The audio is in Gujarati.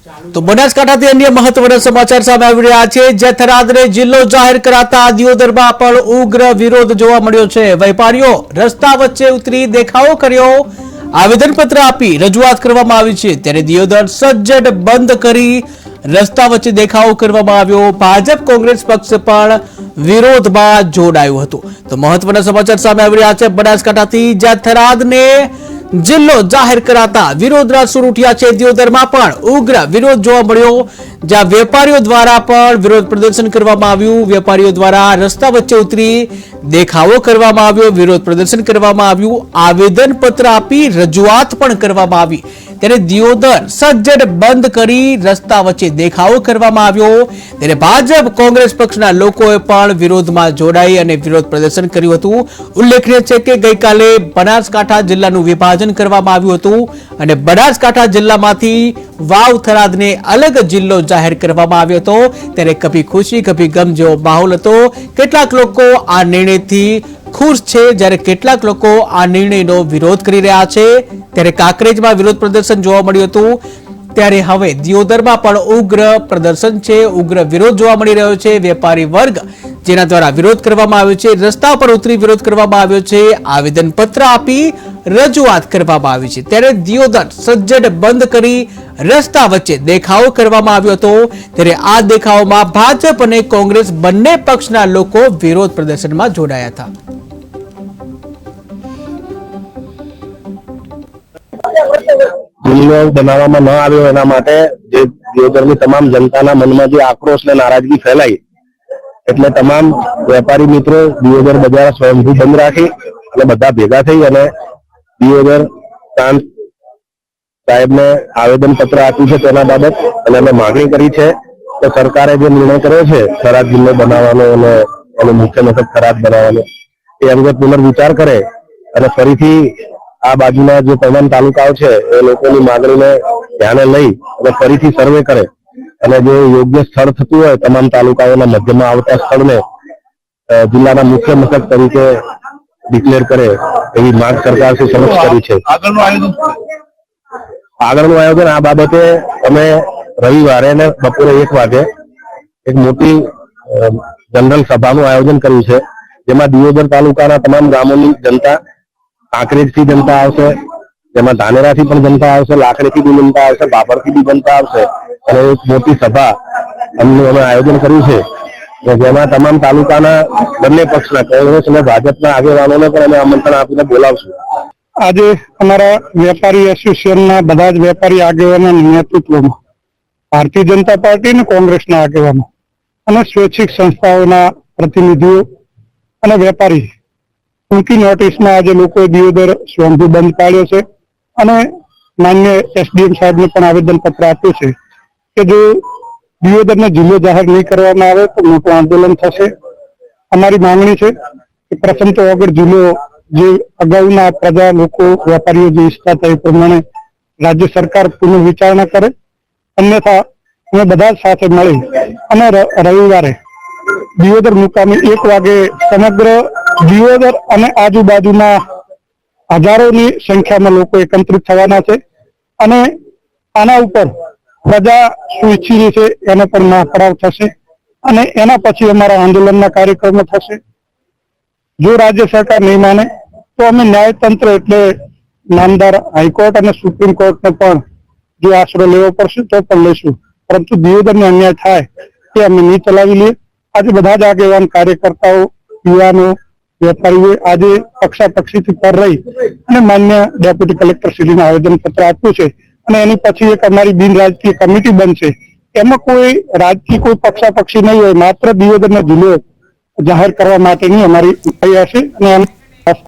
તો બનાસકાંઠાથી અન્ય મહત્વના સમાચાર સામે આવી રહ્યા છે, જ્યાં થરાદને જિલ્લો જાહેર કરાતા દિયોદરમાં પણ ઉગ્ર વિરોધ જોવા મળ્યો છે। વેપારીઓ રસ્તા વચ્ચે ઉતરી દેખાવો કર્યો, આવેદનપત્ર આપી રજૂઆત કરવામાં આવી છે, ત્યારે દિયોદર સજ્જડ બંધ કરી રસ્તા વચ્ચે દેખાવો કરવામાં આવ્યો। ભાજપ કોંગ્રેસ પક્ષ પણ વિરોધમાં જોડાયું હતું। તો મહત્વના સમાચાર સામે આવી રહ્યા છે બનાસકાંઠાથી, જ્યાં થરાદને જિલ્લો જાહેર કરાતા વિરોધના સૂર ઉઠ્યા છે। દિયોદરમાં પણ ઉગ્ર વિરોધ જોવા મળ્યો, જ્યાં વેપારીઓ દ્વારા પણ વિરોધ પ્રદર્શન કરવામાં આવ્યું। વેપારીઓ દ્વારા રસ્તા વચ્ચે ઉતરી દેખાવો કરવામાં આવ્યો, વિરોધ પ્રદર્શન કરવામાં આવ્યું, આવેદનપત્ર આપી રજૂઆત પણ કરવામાં આવી। ત્યારે દિયોદર સજ્જડ બંધ કરી રસ્તા વચ્ચે દેખાવો કરવામાં આવ્યો। ત્યારે ભાજપ કોંગ્રેસ પક્ષના લોકોએ પણ વિરોધમાં જોડાઈ અને વિરોધ પ્રદર્શન કર્યું હતું। ઉલ્લેખનીય છે કે ગઈકાલે બનાસકાંઠા જિલ્લાનું વિભાજન કરવામાં આવ્યું હતું અને બનાસકાંઠા જિલ્લામાંથી વાવ થરાદને અલગ જિલ્લો જાહેર કરવામાં આવ્યો હતો। ત્યારે કભી ખુશી કભી ગમ જેવો માહોલ હતો। કેટલાક લોકો આ નિર્ણયથી ખુશ છે, જ્યારે કેટલાક લોકો આ નિર્ણયનો વિરોધ કરી રહ્યા છે। ત્યારે કાંકરેજમાં વિરોધ પ્રદર્શન જોવા મળ્યું હતું, ત્યારે હવે દિયોદરમાં પણ ઉગ્ર પ્રદર્શન છે, ઉગ્ર વિરોધ જોવા મળી રહ્યો છે। વેપારી વર્ગ જેના દ્વારા વિરોધ કરવામાં આવ્યો છે, રસ્તા પર ઉતરી વિરોધ કરવામાં આવ્યો છે, આવેદનપત્ર આપી રજૂઆત કરવામાં આવી છે। ત્યારે દિયોદર સજ્જડ બંધ કરી રસ્તા વચ્ચે દેખાવો કરવામાં આવ્યો હતો। ત્યારે આ દેખાવમાં ભાજપ અને કોંગ્રેસ બંને પક્ષના લોકો વિરોધ પ્રદર્શનમાં જોડાયા હતા। જિલ્લો બનાવવામાં ન આવ્યો એના માટે જે દિયોદરની તમામ જનતાના મનમાં જે આક્રોશ અને નારાજગી ફેલાઈ, એટલે તમામ વેપારી મિત્રો દિયોદર બજાર સ્વયંભૂ બંધ રાખી અને બધા ભેગા થઈ અને દિયોદર પ્રાંત સાહેબને આવેદનપત્ર આપ્યું છે તેના બાબત, અને અમે માગણી કરી છે કે સરકારે જે નિર્ણય કર્યો છે થરાદ જિલ્લો બનાવવાનો અને એનું મુખ્ય મથક થરાદ બનાવવાનો, એ અંગે પુનર્વિચાર કરે અને ફરીથી આ બાજુના જે તમામ તાલુકાઓ છે એ લોકોની માંગણીને ધ્યાને લઈ અને ફરીથી સર્વે કરે અને જે યોગ્ય સ્થળ થતું હોય તમામ તાલુકાઓના મધ્યમાં આવતા સ્થળને જિલ્લાના મુખ્ય મથક તરીકે ડિક્લેર કરે એવી માંગ સરકાર સમક્ષ કરી છે। આગળનું આયોજન આ બાબતે અમે રવિવારે ને બપોરે 1 વાગે એક મોટી જનરલ સભાનું આયોજન કર્યું છે, જેમાં દિયોદર તાલુકાના તમામ ગામોની જનતા, કાંકરેજથી જનતા આવશે, જેમાં ધાનેરાથી પણ જનતા આવશે, લાખણીથી બી જનતા આવશે, બાબરથી બી જનતા આવશે અને એક મોટી સભા અમે આયોજન કર્યું છે, જેમાં તમામ તાલુકાના બંને પક્ષના કોંગ્રેસ અને ભાજપના આગેવાનોને પણ અમે આમંત્રણ આપીને બોલાવશું। આજે અમારા વેપારી એસોસિએશનના બધા જ વેપારી આગેવાનોના નેતૃત્વમાં ભારતીય જનતા પાર્ટી અને કોંગ્રેસના આગેવાનો અને સ્વૈચ્છિક સંસ્થાઓના પ્રતિનિધિઓ અને વેપારી ટૂંકી નોટિસમાં આજે લોકોએ દિયોદર સ્વયંભૂ બંધ પાડ્યો છે અને માન્ય એસડીએમ સાહેબને પણ આવેદનપત્ર આપ્યું છે કે જો દિયોદરને જિલ્લો જાહેર નહીં કરવામાં આવે તો મોટું આંદોલન થશે। અમારી માંગણી છે કે પ્રથમ તો વગર જિલ્લો જે અગાઉના પ્રજા લોકો વેપારીઓ જે ઈચ્છતા હતા એ પ્રમાણે રાજ્ય સરકાર પુનઃવિચારણા કરે, અન્યથા અમે બધા સાથે મળી અને રવિવારે દિયોદર મુકામે 1 વાગે સમગ્ર દિયોદર અને આજુબાજુના હજારોની સંખ્યામાં લોકો એકત્રિત થવાના છે અને આના ઉપર પ્રજા શું ઈચ્છી રહી છે એનો પણ મહાપડાવ થશે અને એના પછી અમારા આંદોલનના કાર્યક્રમો થશે। જો રાજ્ય સરકાર નહીં માને તો અમે ન્યાયતંત્ર એટલે નામદાર હાઈકોર્ટ અને સુપ્રીમ કોર્ટને પણ જો આશરો લેવો પડશે તો પણ લઈશું, પરંતુ દિયોદરને અન્યાય થાય તે અમે નહીં ચલાવી લઈએ। આજે બધા જ આગેવાન કાર્યકર્તાઓ, યુવાનો, વેપારીઓએ આજે પક્ષાપક્ષીથી પર રહી અને માન્ય ડેપ્યુટી કલેક્ટર શ્રીને આવેદનપત્ર આપ્યું છે અને એની પછી એક અમારી બિન રાજકીય કમિટી બનશે, એમાં કોઈ રાજકીય કોઈ પક્ષાપક્ષી નહીં હોય, માત્ર દિયોદરનો જિલ્લો જાહેર કરવા માટેની અમારી પ્રયાસ છે અને